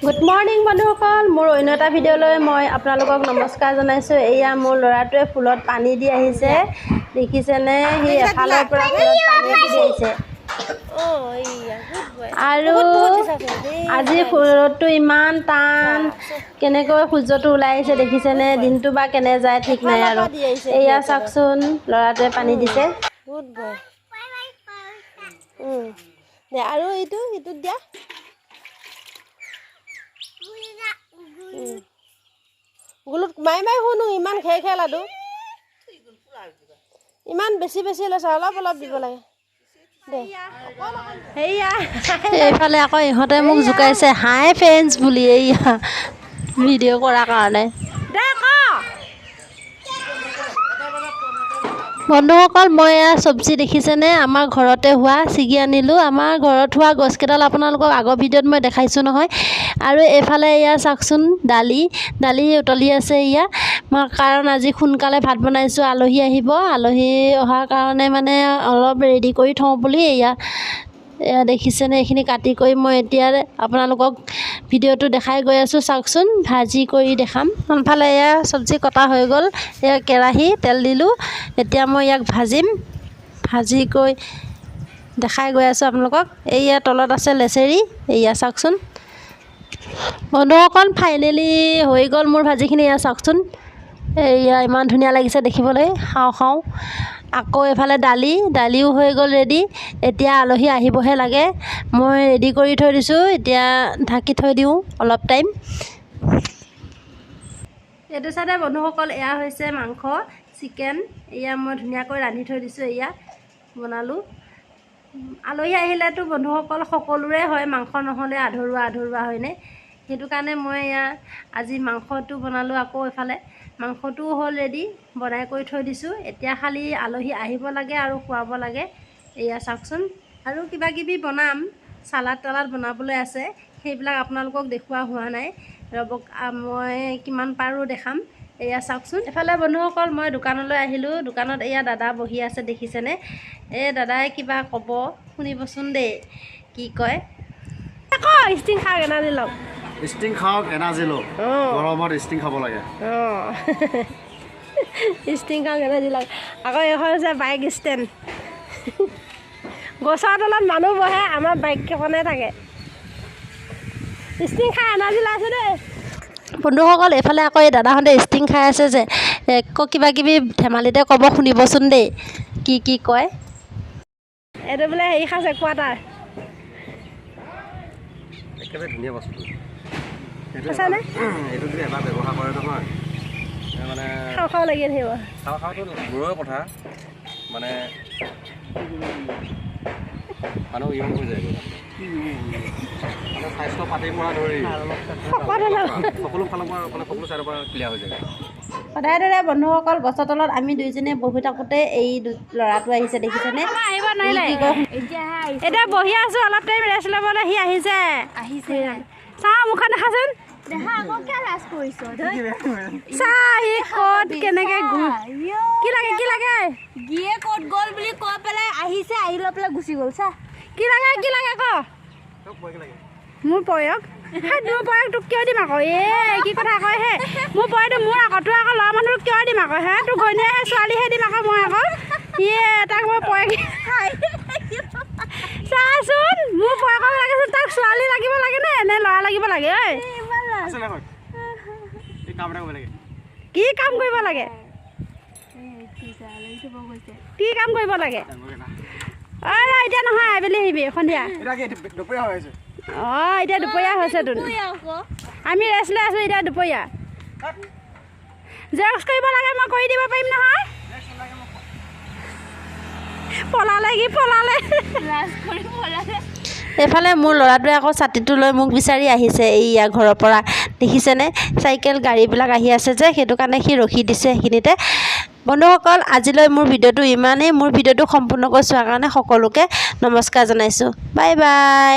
Good morning বন্ধুসকল, মোৰ অন্য এটা ভিডিঅ'লৈ মই আপোনালোকক নমস্কাৰ জনাইছোঁ। এয়া মোৰ ল'ৰাটোৱে ফুলত পানী দি আহিছে, দেখিছেনে? সি এফালৰ পৰা ফুলত পানী দি আহিছে। আৰু আজি ৰ'দটো ইমান টান, কেনেকৈ সূৰ্যটো ওলাই আহিছে দেখিছেনে? দিনটো বা কেনে যায় ঠিক নাই আৰু। এয়া চাওকচোন, ল'ৰাটোৱে পানী দিছে। আৰু ইটোত দিয়া গুলত মাই শুনো ইমান খেৰ লাডু ইমান বেছি লৈছে, অলপ দিব লাগে দে। এইফালে আকৌ ইহঁতে মোক জোকাইছে হাই ফ্ৰেণ্ডছ বুলি, এইয়া ভিডিঅ' কৰাৰ কাৰণে। বন্ধুসকল, মই এয়া চব্জি দেখিছেনে? আমাৰ ঘৰতে হোৱা ছিগি আনিলোঁ। আমাৰ ঘৰত হোৱা গছকেইডাল আপোনালোকক আগৰ ভিডিঅ'ত মই দেখাইছোঁ নহয়। আৰু এইফালে এয়া চাওকচোন, দালি উতলি আছে। এয়া মই কাৰণ আজি সোনকালে ভাত বনাইছোঁ, আলহী আহিব। আলহী অহাৰ কাৰণে মানে অলপ ৰেডি কৰি থওঁ বুলি এয়া দেখিছেনে? এইখিনি কাটি কৰি মই এতিয়া আপোনালোকক ভিডিঅ'টো দেখাই গৈ আছোঁ। চাওকচোন, ভাজি কৰি দেখাম। সোনফালে এয়া চব্জি কটা হৈ গ'ল। এয়া কেৰাহী তেল দিলোঁ, এতিয়া মই ইয়াক ভাজি কৰি দেখাই গৈ আছোঁ আপোনালোকক। এইয়া তলত আছে লেচেৰি, এয়া চাওকচোন বন্ধুসকল, ফাইনেলি হৈ গ'ল মোৰ ভাজিখিনি। এয়া চাওকচোন, এয়া ইমান ধুনীয়া লাগিছে দেখিবলৈ, খাওঁ। আকৌ এইফালে দালিও হৈ গ'ল ৰেডি। এতিয়া আলহী আহিবহে লাগে, মই ৰেডি কৰি থৈ দিছোঁ। এতিয়া ঢাকি থৈ দিওঁ অলপ টাইম। এইটো চাইডে বন্ধুসকল, এয়া হৈছে মাংস, চিকেন। এয়া মই ধুনীয়াকৈ ৰান্ধি থৈ দিছোঁ, এয়া বনালোঁ। আলহী আহিলেতো বন্ধুসকল সকলোৰে হয়, মাংস নহ'লে আধৰুৱা হয়নে? সেইটো কাৰণে মই এয়া আজি মাংসটো বনালোঁ। আকৌ এইফালে মাংসটোও হ'ল ৰেডি, বনাই কৰি থৈ দিছোঁ। এতিয়া খালি আলহী আহিব লাগে আৰু খুৱাব লাগে। এয়া চাওকচোন, আৰু কিবাকিবি বনাম, চালাড বনাবলৈ আছে, সেইবিলাক আপোনালোকক দেখুওৱা হোৱা নাই। ৰ'বক, মই কিমান পাৰোঁ দেখাম। এয়া চাওকচোন, এফালে বন্ধুসকল মই দোকানলৈ আহিলোঁ। দোকানত এয়া দাদা বহি আছে দেখিছেনে? এই দাদাই কিবা ক'ব, শুনিবচোন দেই, কি কয়। ষ্টিং খাওক, এনাৰ্জি লওক। ষ্টিং খাওক, এনাৰ্জি লওক। গৰমত ষ্টিং খাব লাগে। ষ্টিং খাওক, এনাৰ্জি লওক। আকৌ এখন হৈছে বাইক ষ্টেণ্ড। গছৰ তলত মানুহ বহে, আমাৰ বাইকখনে থাকে। ষ্টিং খাই এনাৰ্জি লাইছোঁ দেই বন্ধুসকল। এইফালে আকৌ এই দাদাহঁতে ষ্টিং খাই আছে যে, আকৌ কিবাকিবি ধেমালিতে ক'ব, শুনিবচোন দেই, কি কয়। এইটো বোলে হেৰি খাইছে, কোৱাটাৰ। একেবাৰে ধুনীয়া বস্তু। সঁচানে? এইটো যদি এবাৰ ব্যৱহাৰ কৰে নহয়, মানে খাওঁ লাগি থাকিব। খাওঁটো দূৰৰ কথা, মানে মানুহ ইয়ং হৈ যায়। মানে স্বাস্থ্য পাতিৰ পৰা ধৰি সকলো ফালৰ পৰা, মানে সকলো চাইডৰ পৰা ক্লিয়াৰ হৈ যায়। সদায় দৰে বন্ধুসকল, গছৰ তলত আমি দুইজনীয়ে বহি থাকোঁতে এই ল'ৰাটো আহিছে দেখিছেনে? এতিয়া বহি আছোঁ, অলপ টাইম ৰেষ্ট ল'বলৈ। সি আহিছে। চাওঁ, মুখখন দেখাচোন। চাহ, সি ক'ত কেনেকৈ কি লাগে গিয়ে ক'ত গ'ল বুলি কৈ পেলাই আহিছে, আহি লৈ পেলাই গুচি গ'ল। চা, কি লাগে ক মোৰ পয়ক। মোৰ পয়ক তোক কিয় দিম আকৌ? কি কথা কয় হে? মোৰ পয়টো মোৰ আকৌ, তোৰ আকৌ ল'ৰা মানুহটোক কিয় দিম আকৌ? হে, তোৰ ঘৈণীয়েহে ছোৱালীহে দিম আকৌ মই আকৌ। তাক মই পয়ক চাচোন, মোৰ পয়কক লাগেচোন। তাক ছোৱালী লাগিব লাগে নে ল'ৰা লাগিব লাগে? ঐ, কি কাম কৰিব লাগে? কি কাম কৰিব লাগে? এতিয়া নহয়, আবেলি আহিবি, সন্ধিয়া। এতিয়া দুপৰীয়া হৈছেতো, আমি ৰেষ্ট লৈ আছোঁ। এতিয়া দুপৰীয়া জেৰক্স কৰিব লাগে, মই কৰি দিব পাৰিম নহয়। পলালে। এইফালে মোৰ ল'ৰাটোৱে আকৌ ছাতিটো লৈ মোক বিচাৰি আহিছে, এইয়া ঘৰৰ পৰা দেখিছেনে? চাইকেল গাড়ীবিলাক আহি আছে যে, সেইটো কাৰণে সি ৰখি দিছে সেইখিনিতে। বন্ধুসকল, আজিলৈ মোৰ ভিডিঅ'টো ইমানেই। মোৰ ভিডিঅ'টো সম্পূৰ্ণকৈ চোৱাৰ কাৰণে সকলোকে নমস্কাৰ জনাইছোঁ। Bye bye.